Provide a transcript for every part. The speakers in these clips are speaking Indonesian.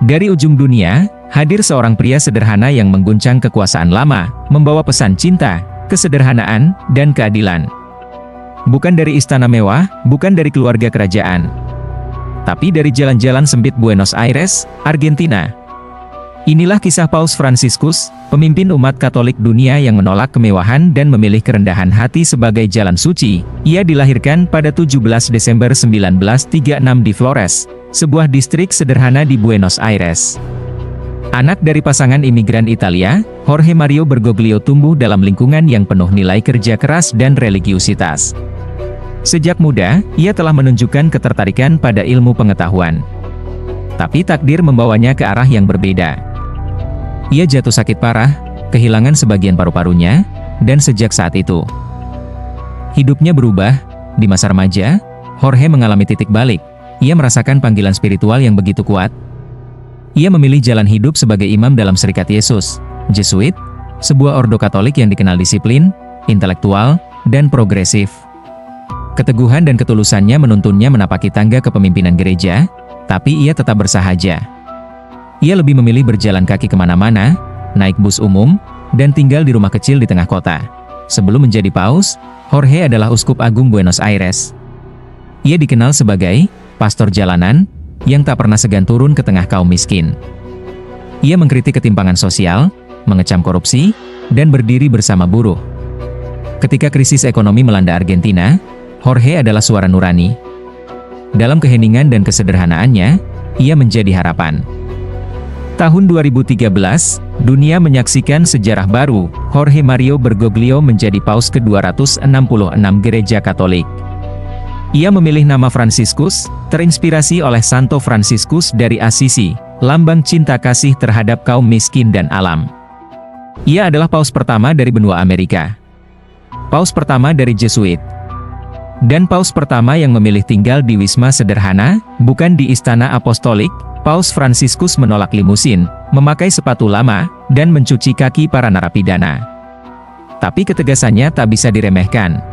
Dari ujung dunia, hadir seorang pria sederhana yang mengguncang kekuasaan lama, membawa pesan cinta, kesederhanaan, dan keadilan. Bukan dari istana mewah, bukan dari keluarga kerajaan, tapi dari jalan-jalan sempit Buenos Aires, Argentina. Inilah kisah Paus Fransiskus, pemimpin umat Katolik dunia yang menolak kemewahan dan memilih kerendahan hati sebagai jalan suci. Ia dilahirkan pada 17 Desember 1936 di Flores, sebuah distrik sederhana di Buenos Aires. Anak dari pasangan imigran Italia, Jorge Mario Bergoglio tumbuh dalam lingkungan yang penuh nilai kerja keras dan religiusitas. Sejak muda, ia telah menunjukkan ketertarikan pada ilmu pengetahuan. Tapi takdir membawanya ke arah yang berbeda. Ia jatuh sakit parah, kehilangan sebagian paru-parunya, dan sejak saat itu, hidupnya berubah. Di masa remaja, Jorge mengalami titik balik. Ia merasakan panggilan spiritual yang begitu kuat. Ia memilih jalan hidup sebagai imam dalam Serikat Yesus, Jesuit, sebuah ordo Katolik yang dikenal disiplin, intelektual, dan progresif. Keteguhan dan ketulusannya menuntunnya menapaki tangga kepemimpinan gereja, tapi ia tetap bersahaja. Ia lebih memilih berjalan kaki kemana-mana, naik bus umum, dan tinggal di rumah kecil di tengah kota. Sebelum menjadi paus, Jorge adalah uskup agung Buenos Aires. Ia dikenal sebagai pastor jalanan, yang tak pernah segan turun ke tengah kaum miskin. Ia mengkritik ketimpangan sosial, mengecam korupsi, dan berdiri bersama buruh. Ketika krisis ekonomi melanda Argentina, Jorge adalah suara nurani. Dalam keheningan dan kesederhanaannya, ia menjadi harapan. Tahun 2013, dunia menyaksikan sejarah baru. Jorge Mario Bergoglio menjadi paus ke-266 Gereja Katolik. Ia memilih nama Fransiskus, terinspirasi oleh Santo Fransiskus dari Assisi, lambang cinta kasih terhadap kaum miskin dan alam. Ia adalah paus pertama dari benua Amerika, paus pertama dari Jesuit, dan paus pertama yang memilih tinggal di wisma sederhana, bukan di istana apostolik. Paus Fransiskus menolak limusin, memakai sepatu lama, dan mencuci kaki para narapidana. Tapi ketegasannya tak bisa diremehkan.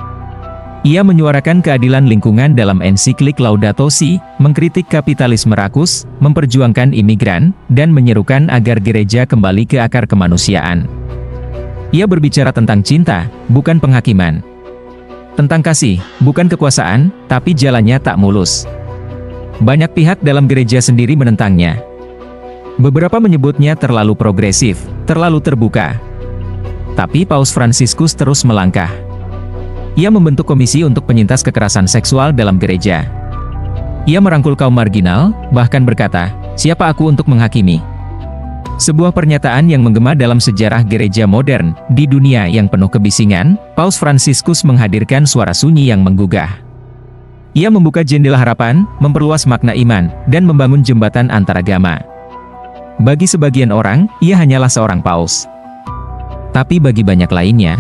Ia menyuarakan keadilan lingkungan dalam ensiklik Laudato Si, mengkritik kapitalisme rakus, memperjuangkan imigran, dan menyerukan agar gereja kembali ke akar kemanusiaan. Ia berbicara tentang cinta, bukan penghakiman. Tentang kasih, bukan kekuasaan, tapi jalannya tak mulus. Banyak pihak dalam gereja sendiri menentangnya. Beberapa menyebutnya terlalu progresif, terlalu terbuka. Tapi Paus Fransiskus terus melangkah. Ia membentuk komisi untuk penyintas kekerasan seksual dalam gereja. Ia merangkul kaum marginal, bahkan berkata, "Siapa aku untuk menghakimi?" Sebuah pernyataan yang menggema dalam sejarah gereja modern. Di dunia yang penuh kebisingan, Paus Fransiskus menghadirkan suara sunyi yang menggugah. Ia membuka jendela harapan, memperluas makna iman, dan membangun jembatan antaragama. Bagi sebagian orang, ia hanyalah seorang paus. Tapi bagi banyak lainnya,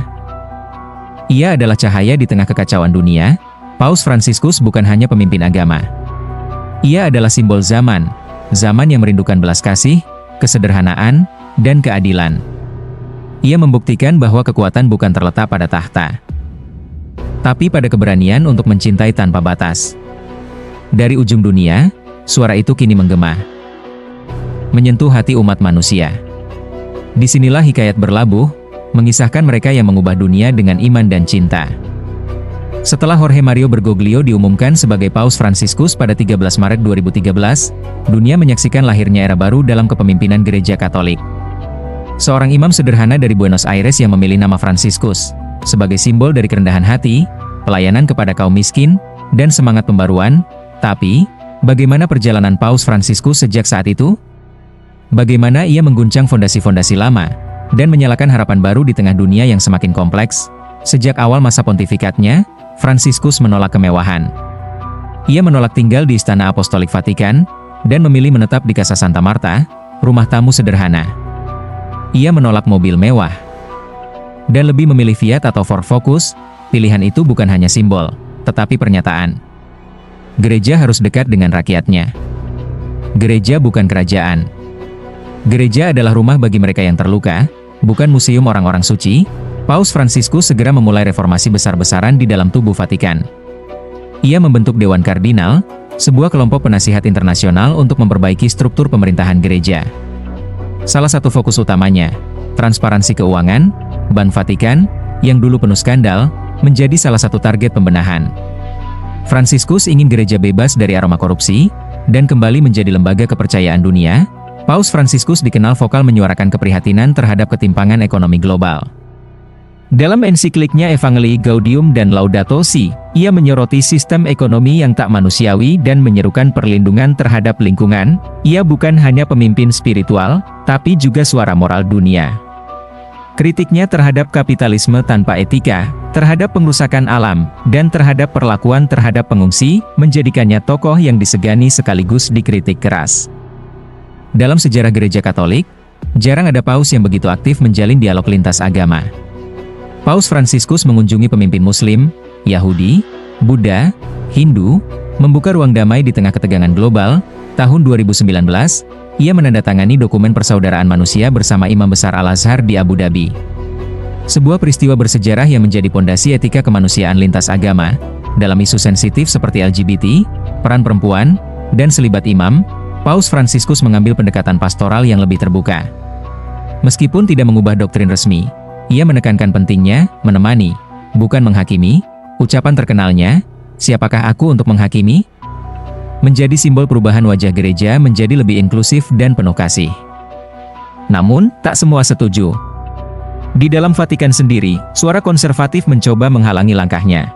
ia adalah cahaya di tengah kekacauan dunia. Paus Fransiskus bukan hanya pemimpin agama. Ia adalah simbol zaman yang merindukan belas kasih, kesederhanaan, dan keadilan. Ia membuktikan bahwa kekuatan bukan terletak pada tahta, tapi pada keberanian untuk mencintai tanpa batas. Dari ujung dunia, suara itu kini menggema, menyentuh hati umat manusia. Disinilah hikayat berlabuh, mengisahkan mereka yang mengubah dunia dengan iman dan cinta. Setelah Jorge Mario Bergoglio diumumkan sebagai Paus Fransiskus pada 13 Maret 2013, dunia menyaksikan lahirnya era baru dalam kepemimpinan gereja Katolik. Seorang imam sederhana dari Buenos Aires yang memilih nama Fransiskus sebagai simbol dari kerendahan hati, pelayanan kepada kaum miskin, dan semangat pembaruan. Tapi, bagaimana perjalanan Paus Fransiskus sejak saat itu? Bagaimana ia mengguncang fondasi-fondasi lama, dan menyalakan harapan baru di tengah dunia yang semakin kompleks? Sejak awal masa pontifikatnya, Fransiskus menolak kemewahan. Ia menolak tinggal di Istana Apostolik Vatikan, dan memilih menetap di Casa Santa Marta, rumah tamu sederhana. Ia menolak mobil mewah, dan lebih memilih Fiat atau Ford Focus. Pilihan itu bukan hanya simbol, tetapi pernyataan. Gereja harus dekat dengan rakyatnya. Gereja bukan kerajaan. Gereja adalah rumah bagi mereka yang terluka, bukan museum orang-orang suci. Paus Fransiskus segera memulai reformasi besar-besaran di dalam tubuh Vatikan. Ia membentuk Dewan Kardinal, sebuah kelompok penasihat internasional untuk memperbaiki struktur pemerintahan gereja. Salah satu fokus utamanya, transparansi keuangan, Bank Vatikan, yang dulu penuh skandal, menjadi salah satu target pembenahan. Fransiskus ingin gereja bebas dari aroma korupsi, dan kembali menjadi lembaga kepercayaan dunia. Paus Fransiskus dikenal vokal menyuarakan keprihatinan terhadap ketimpangan ekonomi global. Dalam ensikliknya Evangelii Gaudium dan Laudato Si, ia menyoroti sistem ekonomi yang tak manusiawi dan menyerukan perlindungan terhadap lingkungan. Ia bukan hanya pemimpin spiritual, tapi juga suara moral dunia. Kritiknya terhadap kapitalisme tanpa etika, terhadap pengrusakan alam, dan terhadap perlakuan terhadap pengungsi, menjadikannya tokoh yang disegani sekaligus dikritik keras. Dalam sejarah gereja Katolik, jarang ada paus yang begitu aktif menjalin dialog lintas agama. Paus Fransiskus mengunjungi pemimpin Muslim, Yahudi, Buddha, Hindu, membuka ruang damai di tengah ketegangan global. Tahun 2019, ia menandatangani dokumen persaudaraan manusia bersama Imam Besar Al-Azhar di Abu Dhabi. Sebuah peristiwa bersejarah yang menjadi pondasi etika kemanusiaan lintas agama. Dalam isu sensitif seperti LGBT, peran perempuan, dan selibat imam, Paus Fransiskus mengambil pendekatan pastoral yang lebih terbuka. Meskipun tidak mengubah doktrin resmi, ia menekankan pentingnya menemani, bukan menghakimi. Ucapan terkenalnya, "Siapakah aku untuk menghakimi?" menjadi simbol perubahan wajah gereja menjadi lebih inklusif dan penuh kasih. Namun, tak semua setuju. Di dalam Vatikan sendiri, suara konservatif mencoba menghalangi langkahnya.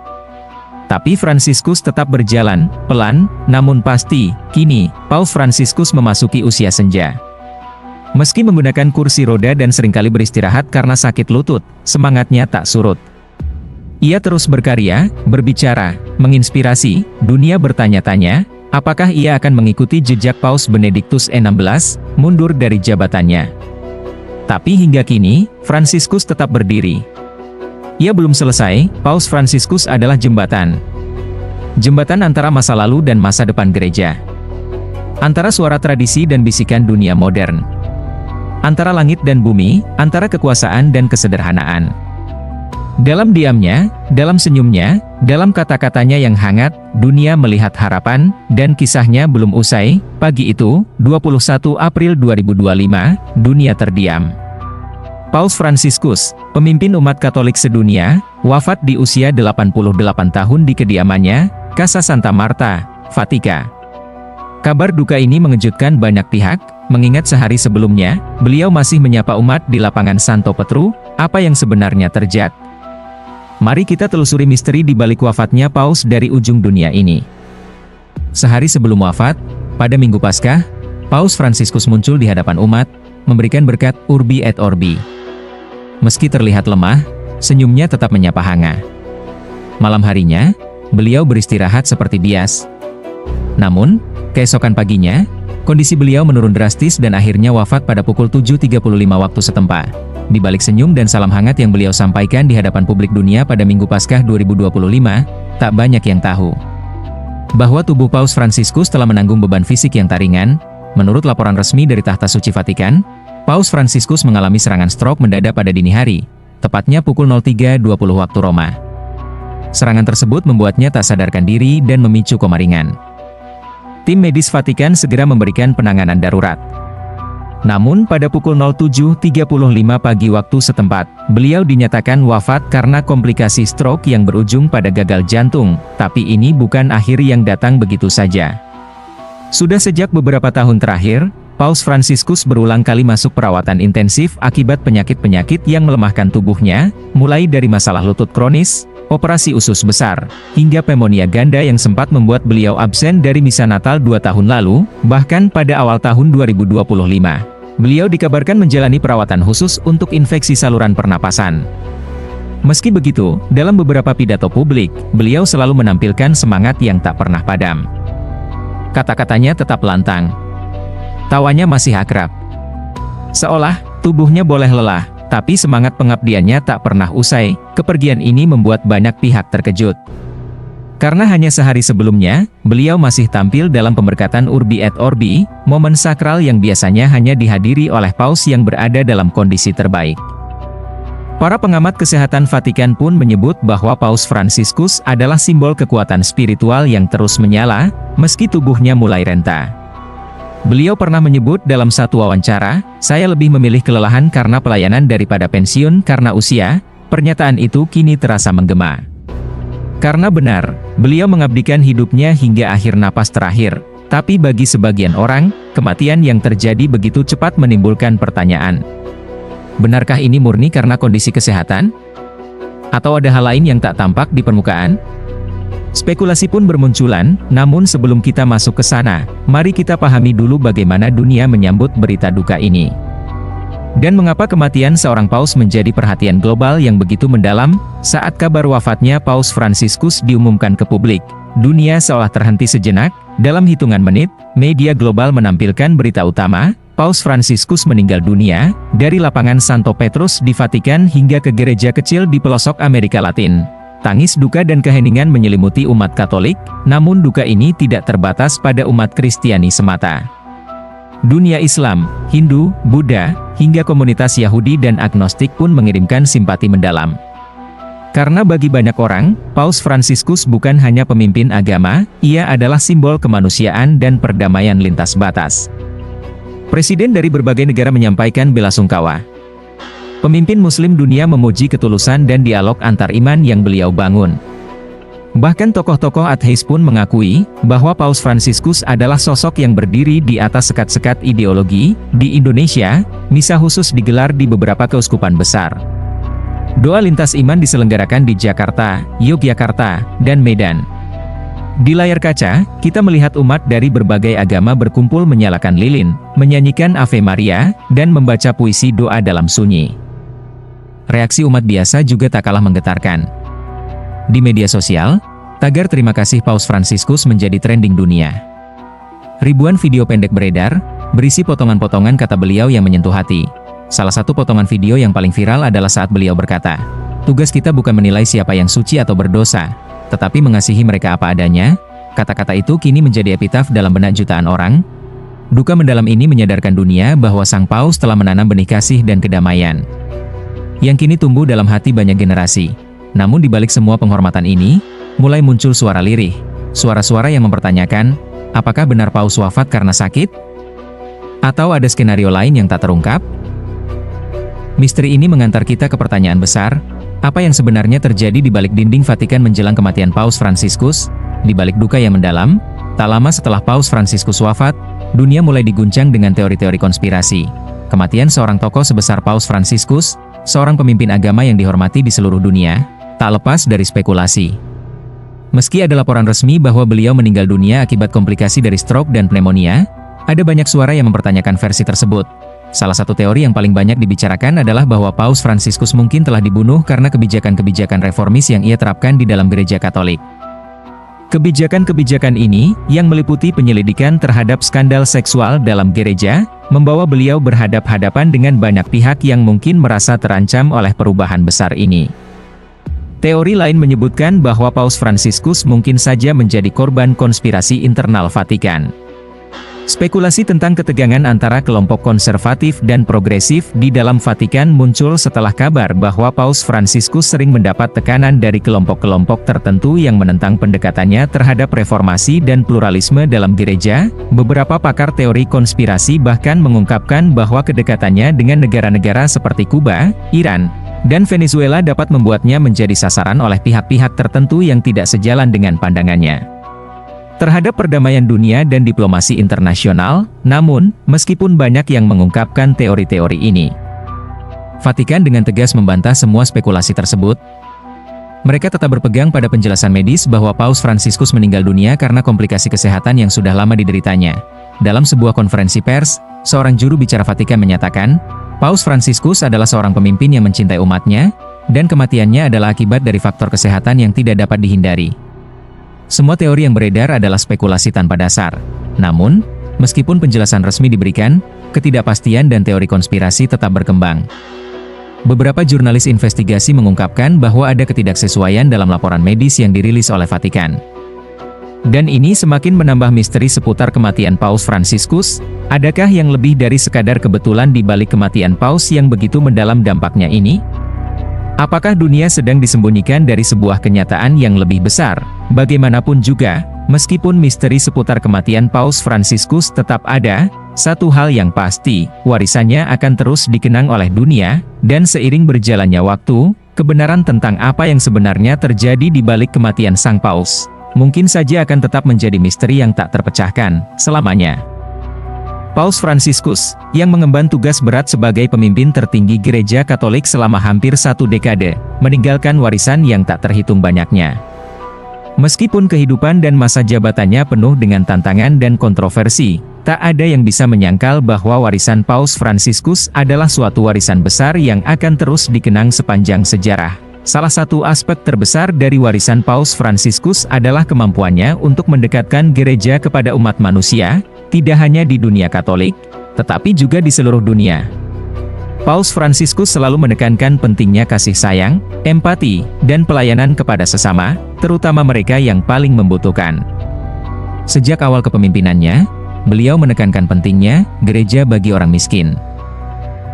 Tapi Fransiskus tetap berjalan, pelan, namun pasti. Kini, Paus Fransiskus memasuki usia senja. Meski menggunakan kursi roda dan seringkali beristirahat karena sakit lutut, semangatnya tak surut. Ia terus berkarya, berbicara, menginspirasi. Dunia bertanya-tanya, apakah ia akan mengikuti jejak Paus Benediktus XVI, mundur dari jabatannya. Tapi hingga kini, Fransiskus tetap berdiri. Ia belum selesai. Paus Fransiskus adalah jembatan. Jembatan antara masa lalu dan masa depan gereja. Antara suara tradisi dan bisikan dunia modern. Antara langit dan bumi, antara kekuasaan dan kesederhanaan. Dalam diamnya, dalam senyumnya, dalam kata-katanya yang hangat, dunia melihat harapan, dan kisahnya belum usai. Pagi itu, 21 April 2025, dunia terdiam. Paus Fransiskus, pemimpin umat Katolik sedunia, wafat di usia 88 tahun di kediamannya, Casa Santa Marta, Vatikan. Kabar duka ini mengejutkan banyak pihak, mengingat sehari sebelumnya, beliau masih menyapa umat di lapangan Santo Petru. Apa yang sebenarnya terjadi? Mari kita telusuri misteri di balik wafatnya Paus dari ujung dunia ini. Sehari sebelum wafat, pada Minggu Paskah, Paus Fransiskus muncul di hadapan umat, memberikan berkat Urbi et Orbi. Meski terlihat lemah, senyumnya tetap menyapa hangat. Malam harinya, beliau beristirahat seperti biasa. Namun, keesokan paginya, kondisi beliau menurun drastis dan akhirnya wafat pada pukul 7.35 waktu setempat. Di balik senyum dan salam hangat yang beliau sampaikan di hadapan publik dunia pada Minggu Paskah 2025, tak banyak yang tahu bahwa tubuh Paus Fransiskus telah menanggung beban fisik yang tak ringan. Menurut laporan resmi dari Tahta Suci Vatikan, Paus Fransiskus mengalami serangan stroke mendadak pada dini hari, tepatnya pukul 03.20 waktu Roma. Serangan tersebut membuatnya tak sadarkan diri dan memicu koma ringan. Tim medis Vatikan segera memberikan penanganan darurat. Namun pada pukul 07.35 pagi waktu setempat, beliau dinyatakan wafat karena komplikasi stroke yang berujung pada gagal jantung. Tapi ini bukan akhir yang datang begitu saja. Sudah sejak beberapa tahun terakhir, Paus Fransiskus berulang kali masuk perawatan intensif akibat penyakit-penyakit yang melemahkan tubuhnya, mulai dari masalah lutut kronis, operasi usus besar, hingga pneumonia ganda yang sempat membuat beliau absen dari misa Natal 2 tahun lalu. Bahkan pada awal tahun 2025, beliau dikabarkan menjalani perawatan khusus untuk infeksi saluran pernapasan. Meski begitu, dalam beberapa pidato publik, beliau selalu menampilkan semangat yang tak pernah padam. Kata-katanya tetap lantang. Tawanya masih akrab. Seolah tubuhnya boleh lelah, tapi semangat pengabdiannya tak pernah usai. Kepergian ini membuat banyak pihak terkejut. Karena hanya sehari sebelumnya, beliau masih tampil dalam pemberkatan Urbi et Orbi, momen sakral yang biasanya hanya dihadiri oleh paus yang berada dalam kondisi terbaik. Para pengamat kesehatan Vatikan pun menyebut bahwa Paus Fransiskus adalah simbol kekuatan spiritual yang terus menyala, meski tubuhnya mulai renta. Beliau pernah menyebut dalam satu wawancara, "Saya lebih memilih kelelahan karena pelayanan daripada pensiun karena usia." Pernyataan itu kini terasa menggema. Karena benar, beliau mengabdikan hidupnya hingga akhir napas terakhir. Tapi bagi sebagian orang, kematian yang terjadi begitu cepat menimbulkan pertanyaan. Benarkah ini murni karena kondisi kesehatan? Atau ada hal lain yang tak tampak di permukaan? Spekulasi pun bermunculan, namun sebelum kita masuk ke sana, mari kita pahami dulu bagaimana dunia menyambut berita duka ini. Dan mengapa kematian seorang paus menjadi perhatian global yang begitu mendalam, saat kabar wafatnya Paus Fransiskus diumumkan ke publik. Dunia seolah terhenti sejenak, dalam hitungan menit, media global menampilkan berita utama, Paus Fransiskus meninggal dunia, dari lapangan Santo Petrus di Vatikan hingga ke gereja kecil di pelosok Amerika Latin. Tangis duka dan keheningan menyelimuti umat Katolik, namun duka ini tidak terbatas pada umat Kristiani semata. Dunia Islam, Hindu, Buddha, hingga komunitas Yahudi dan agnostik pun mengirimkan simpati mendalam. Karena bagi banyak orang, Paus Fransiskus bukan hanya pemimpin agama, ia adalah simbol kemanusiaan dan perdamaian lintas batas. Presiden dari berbagai negara menyampaikan belasungkawa. Pemimpin Muslim dunia memuji ketulusan dan dialog antar iman yang beliau bangun. Bahkan tokoh-tokoh ateis pun mengakui bahwa Paus Fransiskus adalah sosok yang berdiri di atas sekat-sekat ideologi. Di Indonesia, misa khusus digelar di beberapa keuskupan besar. Doa lintas iman diselenggarakan di Jakarta, Yogyakarta, dan Medan. Di layar kaca, kita melihat umat dari berbagai agama berkumpul menyalakan lilin, menyanyikan Ave Maria, dan membaca puisi doa dalam sunyi. Reaksi umat biasa juga tak kalah menggetarkan. Di media sosial, tagar terima kasih Paus Fransiskus menjadi trending dunia. Ribuan video pendek beredar, berisi potongan-potongan kata beliau yang menyentuh hati. Salah satu potongan video yang paling viral adalah saat beliau berkata, "Tugas kita bukan menilai siapa yang suci atau berdosa, tetapi mengasihi mereka apa adanya." Kata-kata itu kini menjadi epitaf dalam benak jutaan orang. Duka mendalam ini menyadarkan dunia bahwa Sang Paus telah menanam benih kasih dan kedamaian, yang kini tumbuh dalam hati banyak generasi. Namun di balik semua penghormatan ini, mulai muncul suara lirih, suara-suara yang mempertanyakan, apakah benar Paus wafat karena sakit? Atau ada skenario lain yang tak terungkap? Misteri ini mengantar kita ke pertanyaan besar, apa yang sebenarnya terjadi di balik dinding Vatikan menjelang kematian Paus Fransiskus? Di balik duka yang mendalam, tak lama setelah Paus Fransiskus wafat, dunia mulai diguncang dengan teori-teori konspirasi. Kematian seorang tokoh sebesar Paus Fransiskus, seorang pemimpin agama yang dihormati di seluruh dunia, tak lepas dari spekulasi. Meski ada laporan resmi bahwa beliau meninggal dunia akibat komplikasi dari stroke dan pneumonia, ada banyak suara yang mempertanyakan versi tersebut. Salah satu teori yang paling banyak dibicarakan adalah bahwa Paus Fransiskus mungkin telah dibunuh karena kebijakan-kebijakan reformis yang ia terapkan di dalam gereja Katolik. Kebijakan-kebijakan ini, yang meliputi penyelidikan terhadap skandal seksual dalam gereja, membawa beliau berhadap-hadapan dengan banyak pihak yang mungkin merasa terancam oleh perubahan besar ini. Teori lain menyebutkan bahwa Paus Fransiskus mungkin saja menjadi korban konspirasi internal Vatikan. Spekulasi tentang ketegangan antara kelompok konservatif dan progresif di dalam Vatikan muncul setelah kabar bahwa Paus Fransiskus sering mendapat tekanan dari kelompok-kelompok tertentu yang menentang pendekatannya terhadap reformasi dan pluralisme dalam gereja. Beberapa pakar teori konspirasi bahkan mengungkapkan bahwa kedekatannya dengan negara-negara seperti Kuba, Iran, dan Venezuela dapat membuatnya menjadi sasaran oleh pihak-pihak tertentu yang tidak sejalan dengan pandangannya terhadap perdamaian dunia dan diplomasi internasional. Namun, meskipun banyak yang mengungkapkan teori-teori ini, Vatikan dengan tegas membantah semua spekulasi tersebut. Mereka tetap berpegang pada penjelasan medis bahwa Paus Fransiskus meninggal dunia karena komplikasi kesehatan yang sudah lama dideritanya. Dalam sebuah konferensi pers, seorang juru bicara Vatikan menyatakan, Paus Fransiskus adalah seorang pemimpin yang mencintai umatnya, dan kematiannya adalah akibat dari faktor kesehatan yang tidak dapat dihindari. Semua teori yang beredar adalah spekulasi tanpa dasar. Namun, meskipun penjelasan resmi diberikan, ketidakpastian dan teori konspirasi tetap berkembang. Beberapa jurnalis investigasi mengungkapkan bahwa ada ketidaksesuaian dalam laporan medis yang dirilis oleh Vatikan. Dan ini semakin menambah misteri seputar kematian Paus Fransiskus. Adakah yang lebih dari sekadar kebetulan di balik kematian Paus yang begitu mendalam dampaknya ini? Apakah dunia sedang disembunyikan dari sebuah kenyataan yang lebih besar? Bagaimanapun juga, meskipun misteri seputar kematian Paus Fransiskus tetap ada, satu hal yang pasti, warisannya akan terus dikenang oleh dunia, dan seiring berjalannya waktu, kebenaran tentang apa yang sebenarnya terjadi di balik kematian Sang Paus, mungkin saja akan tetap menjadi misteri yang tak terpecahkan selamanya. Paus Fransiskus, yang mengemban tugas berat sebagai pemimpin tertinggi Gereja Katolik selama hampir 1 dekade, meninggalkan warisan yang tak terhitung banyaknya. Meskipun kehidupan dan masa jabatannya penuh dengan tantangan dan kontroversi, tak ada yang bisa menyangkal bahwa warisan Paus Fransiskus adalah suatu warisan besar yang akan terus dikenang sepanjang sejarah. Salah satu aspek terbesar dari warisan Paus Fransiskus adalah kemampuannya untuk mendekatkan gereja kepada umat manusia, tidak hanya di dunia Katolik, tetapi juga di seluruh dunia. Paus Fransiskus selalu menekankan pentingnya kasih sayang, empati, dan pelayanan kepada sesama, terutama mereka yang paling membutuhkan. Sejak awal kepemimpinannya, beliau menekankan pentingnya gereja bagi orang miskin.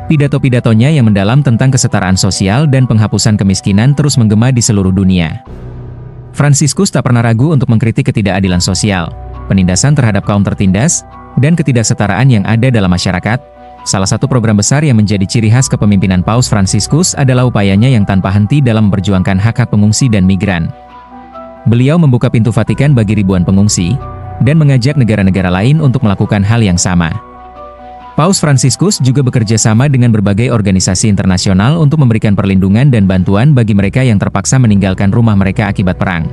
Pidato-pidatonya yang mendalam tentang kesetaraan sosial dan penghapusan kemiskinan terus menggema di seluruh dunia. Fransiskus tak pernah ragu untuk mengkritik ketidakadilan sosial, penindasan terhadap kaum tertindas, dan ketidaksetaraan yang ada dalam masyarakat. Salah satu program besar yang menjadi ciri khas kepemimpinan Paus Fransiskus adalah upayanya yang tanpa henti dalam memperjuangkan hak-hak pengungsi dan migran. Beliau membuka pintu Vatikan bagi ribuan pengungsi, dan mengajak negara-negara lain untuk melakukan hal yang sama. Paus Fransiskus juga bekerja sama dengan berbagai organisasi internasional untuk memberikan perlindungan dan bantuan bagi mereka yang terpaksa meninggalkan rumah mereka akibat perang,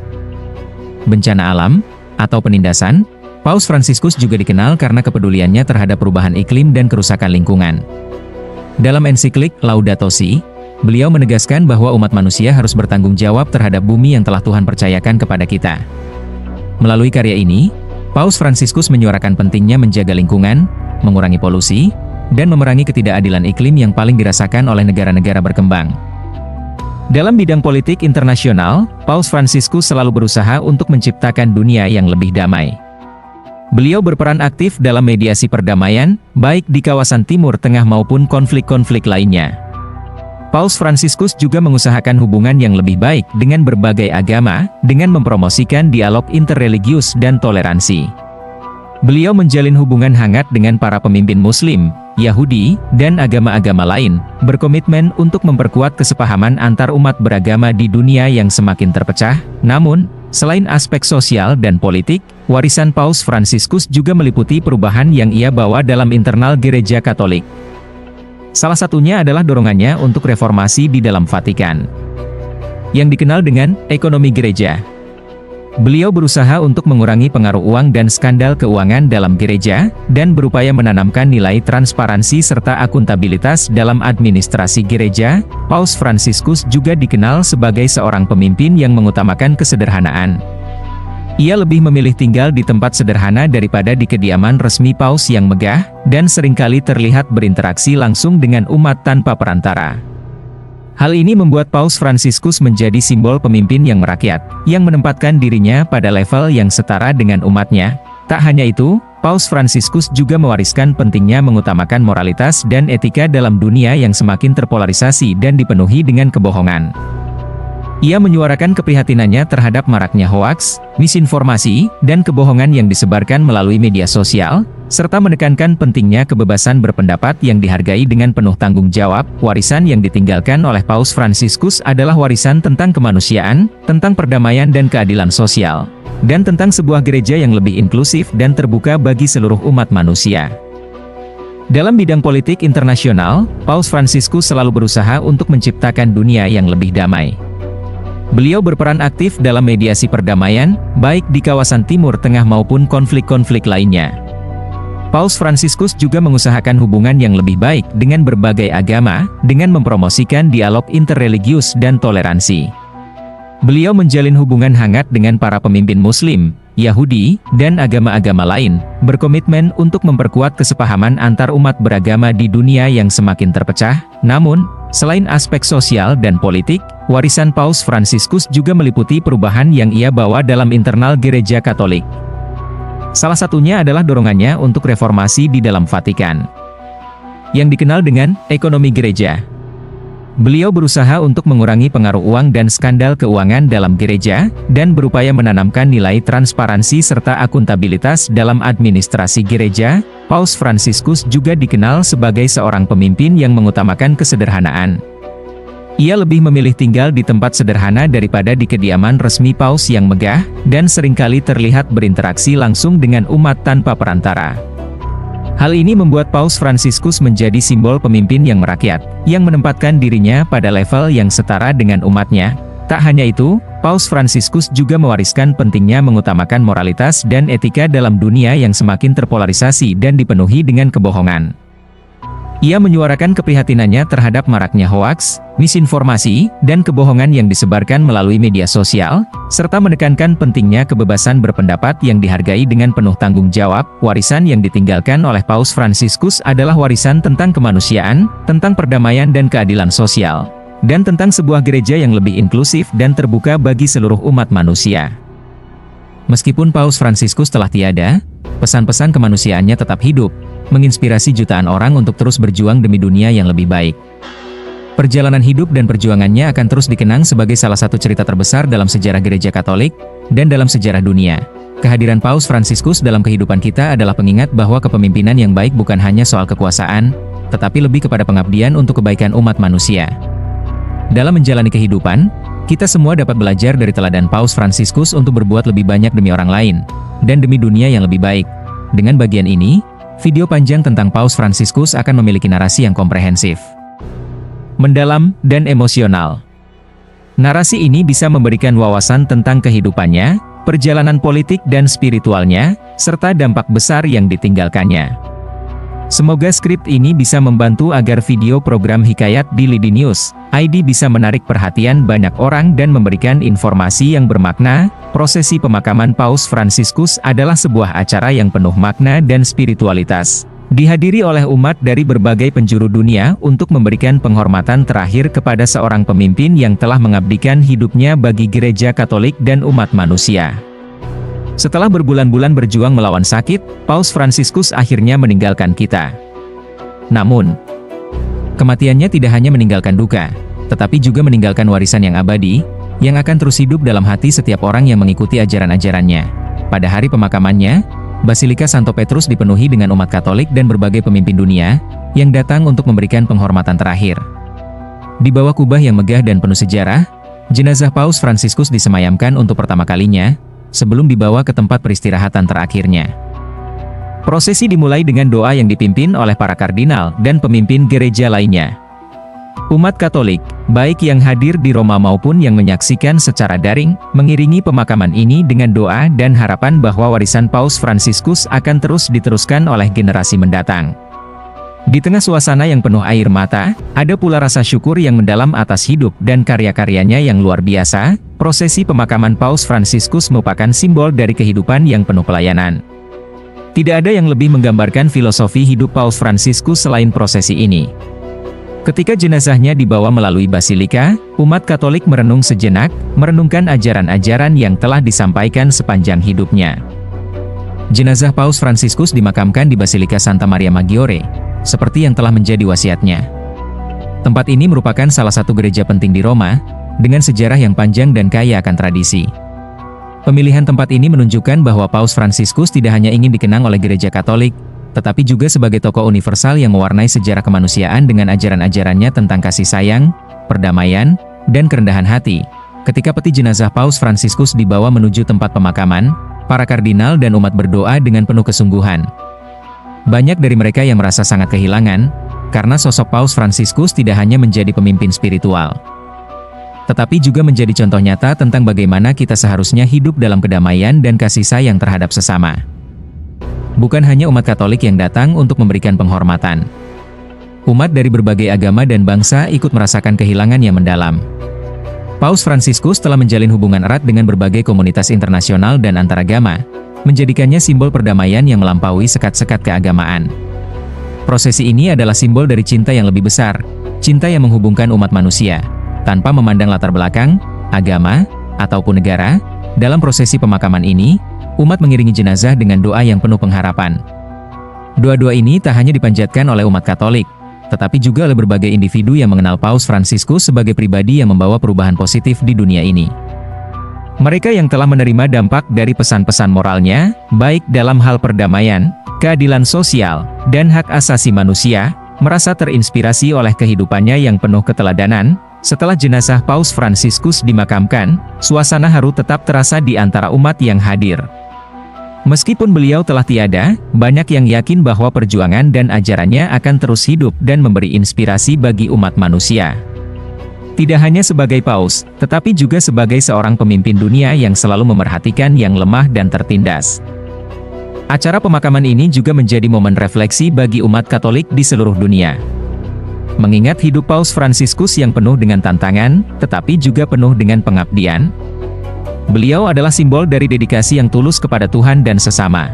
bencana alam, atau penindasan. Paus Fransiskus juga dikenal karena kepeduliannya terhadap perubahan iklim dan kerusakan lingkungan. Dalam ensiklik Laudato Si, beliau menegaskan bahwa umat manusia harus bertanggung jawab terhadap bumi yang telah Tuhan percayakan kepada kita. Melalui karya ini, Paus Fransiskus menyuarakan pentingnya menjaga lingkungan, mengurangi polusi, dan memerangi ketidakadilan iklim yang paling dirasakan oleh negara-negara berkembang. Dalam bidang politik internasional, Paus Fransiskus selalu berusaha untuk menciptakan dunia yang lebih damai. Beliau berperan aktif dalam mediasi perdamaian, baik di kawasan Timur Tengah maupun konflik-konflik lainnya. Paus Fransiskus juga mengusahakan hubungan yang lebih baik dengan berbagai agama, dengan mempromosikan dialog interreligius dan toleransi. Beliau menjalin hubungan hangat dengan para pemimpin Muslim, Yahudi, dan agama-agama lain, berkomitmen untuk memperkuat kesepahaman antar umat beragama di dunia yang semakin terpecah. Namun, selain aspek sosial dan politik, warisan Paus Fransiskus juga meliputi perubahan yang ia bawa dalam internal Gereja Katolik. Salah satunya adalah dorongannya untuk reformasi di dalam Vatikan, yang dikenal dengan ekonomi gereja. Beliau berusaha untuk mengurangi pengaruh uang dan skandal keuangan dalam gereja, dan berupaya menanamkan nilai transparansi serta akuntabilitas dalam administrasi gereja. Paus Fransiskus juga dikenal sebagai seorang pemimpin yang mengutamakan kesederhanaan. Ia lebih memilih tinggal di tempat sederhana daripada di kediaman resmi paus yang megah, dan seringkali terlihat berinteraksi langsung dengan umat tanpa perantara. Hal ini membuat Paus Fransiskus menjadi simbol pemimpin yang merakyat, yang menempatkan dirinya pada level yang setara dengan umatnya. Tak hanya itu, Paus Fransiskus juga mewariskan pentingnya mengutamakan moralitas dan etika dalam dunia yang semakin terpolarisasi dan dipenuhi dengan kebohongan. Ia menyuarakan keprihatinannya terhadap maraknya hoaks, misinformasi, dan kebohongan yang disebarkan melalui media sosial, serta menekankan pentingnya kebebasan berpendapat yang dihargai dengan penuh tanggung jawab. Warisan yang ditinggalkan oleh Paus Fransiskus adalah warisan tentang kemanusiaan, tentang perdamaian dan keadilan sosial, dan tentang sebuah gereja yang lebih inklusif dan terbuka bagi seluruh umat manusia. Dalam bidang politik internasional, Paus Fransiskus selalu berusaha untuk menciptakan dunia yang lebih damai. Beliau berperan aktif dalam mediasi perdamaian, baik di kawasan Timur Tengah maupun konflik-konflik lainnya. Paus Fransiskus juga mengusahakan hubungan yang lebih baik dengan berbagai agama, dengan mempromosikan dialog interreligius dan toleransi. Beliau menjalin hubungan hangat dengan para pemimpin Muslim, Yahudi, dan agama-agama lain, berkomitmen untuk memperkuat kesepahaman antar umat beragama di dunia yang semakin terpecah. Namun, selain aspek sosial dan politik, warisan Paus Fransiskus juga meliputi perubahan yang ia bawa dalam internal Gereja Katolik. Salah satunya adalah dorongannya untuk reformasi di dalam Vatikan, yang dikenal dengan ekonomi gereja. Beliau berusaha untuk mengurangi pengaruh uang dan skandal keuangan dalam gereja, dan berupaya menanamkan nilai transparansi serta akuntabilitas dalam administrasi gereja. Paus Fransiskus juga dikenal sebagai seorang pemimpin yang mengutamakan kesederhanaan. Ia lebih memilih tinggal di tempat sederhana daripada di kediaman resmi paus yang megah, dan seringkali terlihat berinteraksi langsung dengan umat tanpa perantara. Hal ini membuat Paus Fransiskus menjadi simbol pemimpin yang merakyat, yang menempatkan dirinya pada level yang setara dengan umatnya. Tak hanya itu, Paus Fransiskus juga mewariskan pentingnya mengutamakan moralitas dan etika dalam dunia yang semakin terpolarisasi dan dipenuhi dengan kebohongan. Ia menyuarakan keprihatinannya terhadap maraknya hoaks, misinformasi, dan kebohongan yang disebarkan melalui media sosial, serta menekankan pentingnya kebebasan berpendapat yang dihargai dengan penuh tanggung jawab. Warisan yang ditinggalkan oleh Paus Fransiskus adalah warisan tentang kemanusiaan, tentang perdamaian dan keadilan sosial, dan tentang sebuah gereja yang lebih inklusif dan terbuka bagi seluruh umat manusia. Meskipun Paus Fransiskus telah tiada, pesan-pesan kemanusiaannya tetap hidup, menginspirasi jutaan orang untuk terus berjuang demi dunia yang lebih baik. Perjalanan hidup dan perjuangannya akan terus dikenang sebagai salah satu cerita terbesar dalam sejarah Gereja Katolik, dan dalam sejarah dunia. Kehadiran Paus Fransiskus dalam kehidupan kita adalah pengingat bahwa kepemimpinan yang baik bukan hanya soal kekuasaan, tetapi lebih kepada pengabdian untuk kebaikan umat manusia. Dalam menjalani kehidupan, kita semua dapat belajar dari teladan Paus Fransiskus untuk berbuat lebih banyak demi orang lain, dan demi dunia yang lebih baik. Dengan bagian ini, video panjang tentang Paus Fransiskus akan memiliki narasi yang komprehensif, mendalam, dan emosional. Narasi ini bisa memberikan wawasan tentang kehidupannya, perjalanan politik dan spiritualnya, serta dampak besar yang ditinggalkannya. Semoga skrip ini bisa membantu agar video program Hikayat di Lidi News ID bisa menarik perhatian banyak orang dan memberikan informasi yang bermakna. Prosesi pemakaman Paus Fransiskus adalah sebuah acara yang penuh makna dan spiritualitas, dihadiri oleh umat dari berbagai penjuru dunia untuk memberikan penghormatan terakhir kepada seorang pemimpin yang telah mengabdikan hidupnya bagi Gereja Katolik dan umat manusia. Setelah berbulan-bulan berjuang melawan sakit, Paus Fransiskus akhirnya meninggalkan kita. Namun, kematiannya tidak hanya meninggalkan duka, tetapi juga meninggalkan warisan yang abadi, yang akan terus hidup dalam hati setiap orang yang mengikuti ajaran-ajarannya. Pada hari pemakamannya, Basilika Santo Petrus dipenuhi dengan umat Katolik dan berbagai pemimpin dunia, yang datang untuk memberikan penghormatan terakhir. Di bawah kubah yang megah dan penuh sejarah, jenazah Paus Fransiskus disemayamkan untuk pertama kalinya, sebelum dibawa ke tempat peristirahatan terakhirnya. Prosesi dimulai dengan doa yang dipimpin oleh para kardinal dan pemimpin gereja lainnya. Umat Katolik, baik yang hadir di Roma maupun yang menyaksikan secara daring, mengiringi pemakaman ini dengan doa dan harapan bahwa warisan Paus Fransiskus akan terus diteruskan oleh generasi mendatang. Di tengah suasana yang penuh air mata, ada pula rasa syukur yang mendalam atas hidup dan karya-karyanya yang luar biasa. Prosesi pemakaman Paus Fransiskus merupakan simbol dari kehidupan yang penuh pelayanan. Tidak ada yang lebih menggambarkan filosofi hidup Paus Fransiskus selain prosesi ini. Ketika jenazahnya dibawa melalui basilika, umat Katolik merenung sejenak, merenungkan ajaran-ajaran yang telah disampaikan sepanjang hidupnya. Jenazah Paus Fransiskus dimakamkan di Basilika Santa Maria Maggiore, seperti yang telah menjadi wasiatnya. Tempat ini merupakan salah satu gereja penting di Roma, dengan sejarah yang panjang dan kaya akan tradisi. Pemilihan tempat ini menunjukkan bahwa Paus Fransiskus tidak hanya ingin dikenang oleh gereja Katolik, tetapi juga sebagai tokoh universal yang mewarnai sejarah kemanusiaan dengan ajaran-ajarannya tentang kasih sayang, perdamaian, dan kerendahan hati. Ketika peti jenazah Paus Fransiskus dibawa menuju tempat pemakaman, para kardinal dan umat berdoa dengan penuh kesungguhan. Banyak dari mereka yang merasa sangat kehilangan, karena sosok Paus Fransiskus tidak hanya menjadi pemimpin spiritual, tetapi juga menjadi contoh nyata tentang bagaimana kita seharusnya hidup dalam kedamaian dan kasih sayang terhadap sesama. Bukan hanya umat Katolik yang datang untuk memberikan penghormatan. Umat dari berbagai agama dan bangsa ikut merasakan kehilangan yang mendalam. Paus Fransiskus telah menjalin hubungan erat dengan berbagai komunitas internasional dan antaragama, menjadikannya simbol perdamaian yang melampaui sekat-sekat keagamaan. Prosesi ini adalah simbol dari cinta yang lebih besar, cinta yang menghubungkan umat manusia, tanpa memandang latar belakang, agama, ataupun negara. Dalam prosesi pemakaman ini, umat mengiringi jenazah dengan doa yang penuh pengharapan. Doa-doa ini tak hanya dipanjatkan oleh umat Katolik, tetapi juga oleh berbagai individu yang mengenal Paus Fransiskus sebagai pribadi yang membawa perubahan positif di dunia ini. Mereka yang telah menerima dampak dari pesan-pesan moralnya, baik dalam hal perdamaian, keadilan sosial, dan hak asasi manusia, merasa terinspirasi oleh kehidupannya yang penuh keteladanan. Setelah jenazah Paus Fransiskus dimakamkan, suasana haru tetap terasa di antara umat yang hadir. Meskipun beliau telah tiada, banyak yang yakin bahwa perjuangan dan ajarannya akan terus hidup dan memberi inspirasi bagi umat manusia. Tidak hanya sebagai paus, tetapi juga sebagai seorang pemimpin dunia yang selalu memerhatikan yang lemah dan tertindas. Acara pemakaman ini juga menjadi momen refleksi bagi umat Katolik di seluruh dunia. Mengingat hidup Paus Fransiskus yang penuh dengan tantangan, tetapi juga penuh dengan pengabdian, beliau adalah simbol dari dedikasi yang tulus kepada Tuhan dan sesama.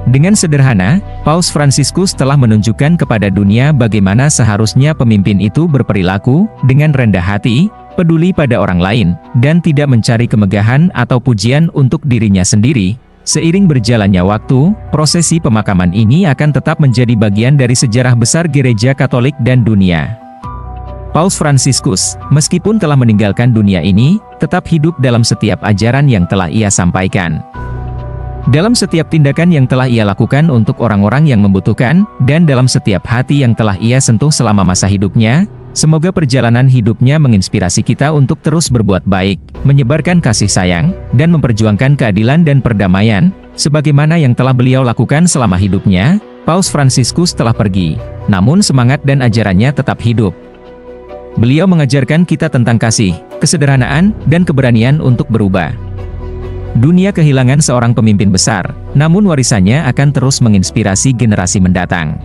Dengan sederhana, Paus Fransiskus telah menunjukkan kepada dunia bagaimana seharusnya pemimpin itu berperilaku, dengan rendah hati, peduli pada orang lain, dan tidak mencari kemegahan atau pujian untuk dirinya sendiri. Seiring berjalannya waktu, prosesi pemakaman ini akan tetap menjadi bagian dari sejarah besar Gereja Katolik dan dunia. Paus Fransiskus, meskipun telah meninggalkan dunia ini, tetap hidup dalam setiap ajaran yang telah ia sampaikan. Dalam setiap tindakan yang telah ia lakukan untuk orang-orang yang membutuhkan, dan dalam setiap hati yang telah ia sentuh selama masa hidupnya, semoga perjalanan hidupnya menginspirasi kita untuk terus berbuat baik, menyebarkan kasih sayang, dan memperjuangkan keadilan dan perdamaian, sebagaimana yang telah beliau lakukan selama hidupnya. Paus Fransiskus telah pergi, namun semangat dan ajarannya tetap hidup. Beliau mengajarkan kita tentang kasih, kesederhanaan, dan keberanian untuk berubah. Dunia kehilangan seorang pemimpin besar, namun warisannya akan terus menginspirasi generasi mendatang.